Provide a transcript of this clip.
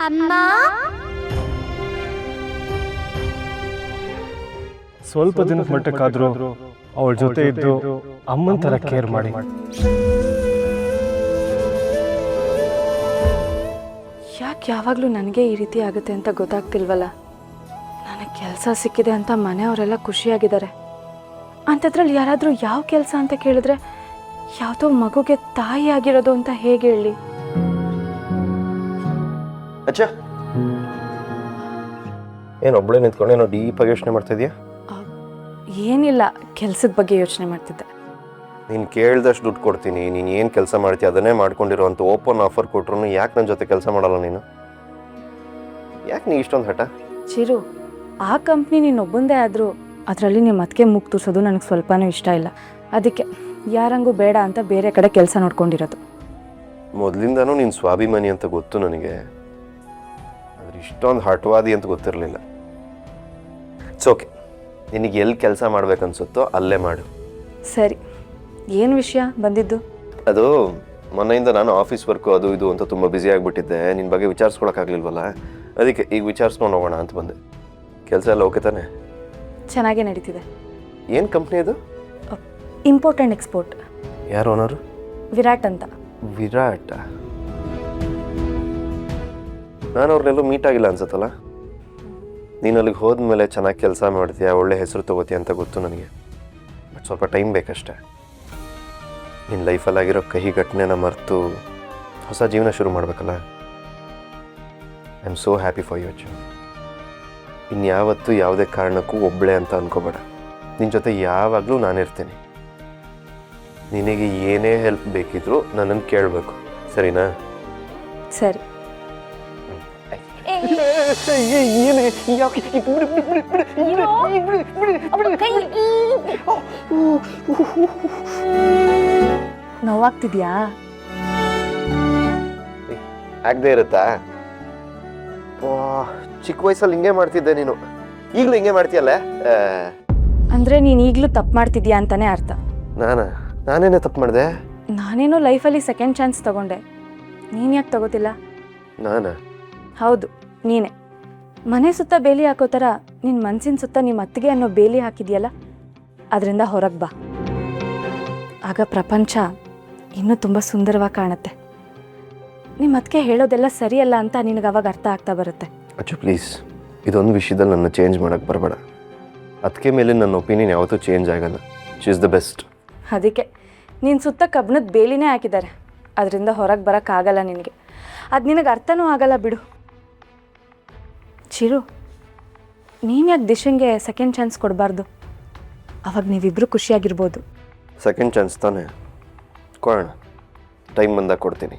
ಅಮ್ಮ ಸ್ವಲ್ಪ ದಿನದ ಮಟ್ಟಕ್ಕಾದ್ರೂ ಅವಳ ಜೊತೆ ಇದ್ದು ಅಮ್ಮನ ಥರ ಕೇರ್ ಮಾಡಿ. ಯಾಕೆ ಯಾವಾಗಲೂ ನನಗೆ ಈ ರೀತಿ ಆಗುತ್ತೆ ಅಂತ ಗೊತ್ತಾಗ್ತಿಲ್ವಲ್ಲ. ನನಗೆ ಕೆಲಸ ಸಿಕ್ಕಿದೆ ಅಂತ ಮನೆಯವರೆಲ್ಲ ಖುಷಿಯಾಗಿದ್ದಾರೆ. ಅಂಥದ್ರಲ್ಲಿ ಯಾರಾದರೂ ಯಾವ ಕೆಲಸ ಅಂತ ಕೇಳಿದ್ರೆ ಯಾವುದೋ ಮಗುಗೆ ತಾಯಿ ಆಗಿರೋದು ಅಂತ ಹೇಗೆ ಹೇಳಿ? ಅಚ್ಚ ಏನೊಬ್ಬಳೇ ನಿಂತ್ಕೊಂಡು ಏನೋ ಡೀಪಾಗಿ ಯೋಚನೆ ಮಾಡ್ತಾ ಇದೀಯಾ? ಏನಿಲ್ಲ, ಕೆಲಸದ ಬಗ್ಗೆ ಯೋಚನೆ ಮಾಡ್ತಿದ್ದೆ. ನೀನು ಕೇಳ್ದಷ್ಟು ದುಡ್ಡು ಕೊಡ್ತೀನಿ, ನೀನು ಏನು ಕೆಲಸ ಮಾಡ್ತೀಯ ಅದನ್ನೇ ಮಾಡ್ಕೊಂಡಿರೋಂಥ ಓಪನ್ ಆಫರ್ ಕೊಟ್ರು ಯಾಕೆ ನನ್ನ ಜೊತೆ ಕೆಲಸ ಮಾಡಲ್ಲ ನೀನು? ಯಾಕೆ ನೀ ಇಷ್ಟೊಂದು ಹಠ? ಚಿರು, ಆ ಕಂಪ್ನಿ ನೀನೊಬ್ಬಂದೇ ಆದರೂ ಅದರಲ್ಲಿ ನಿಮ್ಮ ಅದಕ್ಕೆ ಮುಗ್ ತೂರ್ಸೋದು ನನಗೆ ಸ್ವಲ್ಪನೂ ಇಷ್ಟ ಇಲ್ಲ. ಅದಕ್ಕೆ ಯಾರಂಗೂ ಬೇಡ ಅಂತ ಬೇರೆ ಕಡೆ ಕೆಲಸ ನೋಡ್ಕೊಂಡಿರೋದು. ಮೊದಲಿಂದನೂ ನೀನು ಸ್ವಾಭಿಮಾನಿ ಅಂತ ಗೊತ್ತು ನನಗೆ, ಆದರೆ ಇಷ್ಟೊಂದು ಹಠವಾದಿ ಅಂತ ಗೊತ್ತಿರಲಿಲ್ಲ. ಇಟ್ಸ್ ಓಕೆ, ನಿನಗೆ ಎಲ್ಲಿ ಕೆಲಸ ಮಾಡ್ಬೇಕನ್ಸುತ್ತೋ ಅಲ್ಲೇ ಮಾಡು. ಸರಿ, ಏನು ವಿಷಯ ಬಂದಿದ್ದು? ಅದು ಮೊನ್ನೆಯಿಂದ ನಾನು ಆಫೀಸ್ ವರ್ಕು ಅದು ಇದು ಅಂತ ತುಂಬ ಬ್ಯುಸಿ ಆಗಿಬಿಟ್ಟಿದ್ದೆ. ನಿನ್ನ ಬಗ್ಗೆ ವಿಚಾರಿಸ್ಕೊಳಕ್ಕಾಗಲಿಲ್ವಲ್ಲ, ಅದಕ್ಕೆ ಈಗ ವಿಚಾರಿಸ್ಕೊಂಡು ಹೋಗೋಣ ಅಂತ ಬಂದೆ. ಕೆಲಸ ಎಲ್ಲ ಓಕೆ ತಾನೆ? ಚೆನ್ನಾಗೇ ನಡೀತಿದೆ. ಏನು ಕಂಪ್ನಿ ಅದು? Import and export. ಯಾರು ಓನರು? ವಿರಾಟ್ ಅಂತ. ವಿರಾಟ? ನಾನು ಅವ್ರನ್ನೆಲ್ಲೂ ಮೀಟ್ ಆಗಿಲ್ಲ ಅನ್ಸತ್ತಲ್ಲ. ನೀನು ಅಲ್ಲಿಗೆ ಹೋದ್ಮೇಲೆ ಚೆನ್ನಾಗಿ ಕೆಲಸ ಮಾಡ್ತೀಯ, ಒಳ್ಳೆ ಹೆಸರು ತೊಗೋತೀಯ ಅಂತ ಗೊತ್ತು ನನಗೆ. ಬಟ್ ಸ್ವಲ್ಪ ಟೈಮ್ ಬೇಕಷ್ಟೆ. ನಿನ್ನ ಲೈಫಲ್ಲಾಗಿರೋ ಕಹಿ ಘಟನೆನ ಮರೆತು ಹೊಸ ಜೀವನ ಶುರು ಮಾಡಬೇಕಲ್ಲ. I am so happy for you Achchu. ಇನ್ಯಾವತ್ತೂ ಯಾವುದೇ ಕಾರಣಕ್ಕೂ ಒಬ್ಬಳೆ ಅಂತ ಅನ್ಕೋಬೇಡ. ನಿನ್ನ ಜೊತೆ ಯಾವಾಗಲೂ ನಾನಿರ್ತೀನಿ. ನಿನಗೆ ಏನೇ ಹೆಲ್ಪ್ ಬೇಕಿದ್ರೂ ನನ್ನನ್ನು ಕೇಳಬೇಕು, ಸರಿನಾ? ಸರಿ. ನೋವಾಗ್ತಿದ್ಯಾ? ಆಗದೆ ಇರುತ್ತಾ? ಚಿಕ್ಕ ವಯಸ್ಸಲ್ಲಿ ಹಿಂಗೆ ಮಾಡ್ತಿದ್ದೆ ನೀನು, ಈಗಲೂ ಹಿಂಗೆ ಮಾಡ್ತೀಯಲ್ಲ? ಅಂದರೆ ನೀನು ಈಗಲೂ ತಪ್ಪು ಮಾಡ್ತಿದ್ಯಾ ಅಂತಾನೆ ಅರ್ಥ. ನಾನೇನೇ ತಪ್ಪು ಮಾಡಿದೆ? ನಾನೇನೋ ಲೈಫಲ್ಲಿ ಸೆಕೆಂಡ್ ಚಾನ್ಸ್ ತಗೊಂಡೆ. ನೀನು ಯಾಕೆ ತಗೋತಿಲ್ಲ? ಹೌದು, ನೀನೇ. ಮನೆ ಸುತ್ತ ಬೇಲಿ ಹಾಕೋ ಥರ ನಿನ್ನ ಮನಸ್ಸಿನ ಸುತ್ತ ನಿಮ್ಮ ಅತ್ತಿಗೆ ಅನ್ನೋ ಬೇಲಿ ಹಾಕಿದ್ಯಲ್ಲ, ಅದರಿಂದ ಹೊರಗೆ ಬಾ. ಆಗ ಪ್ರಪಂಚ ಇನ್ನೂ ತುಂಬ ಸುಂದರವಾಗಿ ಕಾಣುತ್ತೆ. ನಿಮ್ಮ ಅತ್ತಿಗೆ ಹೇಳೋದೆಲ್ಲ ಸರಿಯಲ್ಲ ಅಂತ ನಿನಗೆ ಅವಾಗ ಅರ್ಥ ಆಗ್ತಾ ಬರುತ್ತೆ. ಅಚ್ಚು ಪ್ಲೀಸ್, ಇದೊಂದು ವಿಷಯದಲ್ಲಿ ನನ್ನ ಚೇಂಜ್ ಮಾಡೋಕ್ಕೆ ಬರಬೇಡ. ಅದಕ್ಕೆ ಮೇಲೆ ನನ್ನ ಒಪಿನಿಯನ್ ಯಾವತ್ತೂ ಚೇಂಜ್ ಆಗಲ್ಲ. She is the best. ಅದಕ್ಕೆ ನಿನ್ನ ಸುತ್ತ ಕಬ್ಬಣದ ಬೇಲಿನೇ ಹಾಕಿದ್ದಾರೆ. ಅದರಿಂದ ಹೊರಗೆ ಬರೋಕ್ಕಾಗಲ್ಲ ನಿನಗೆ. ಅದು ನಿನಗೆ ಅರ್ಥನೂ ಆಗಲ್ಲ ಬಿಡು. ಚಿರು, ನೀನು ಯಾಕೆ ದಿಶಂಗೆ ಸೆಕೆಂಡ್ ಚಾನ್ಸ್ ಕೊಡಬಾರ್ದು? ಅವಾಗ ನೀವಿಬ್ಬರು ಖುಷಿಯಾಗಿರ್ಬೋದು. ಸೆಕೆಂಡ್ ಚಾನ್ಸ್ ತಾನೇ, ಕೊಡೋಣ. ಟೈಮ್ ಬಂದಾಗ ಕೊಡ್ತೀನಿ.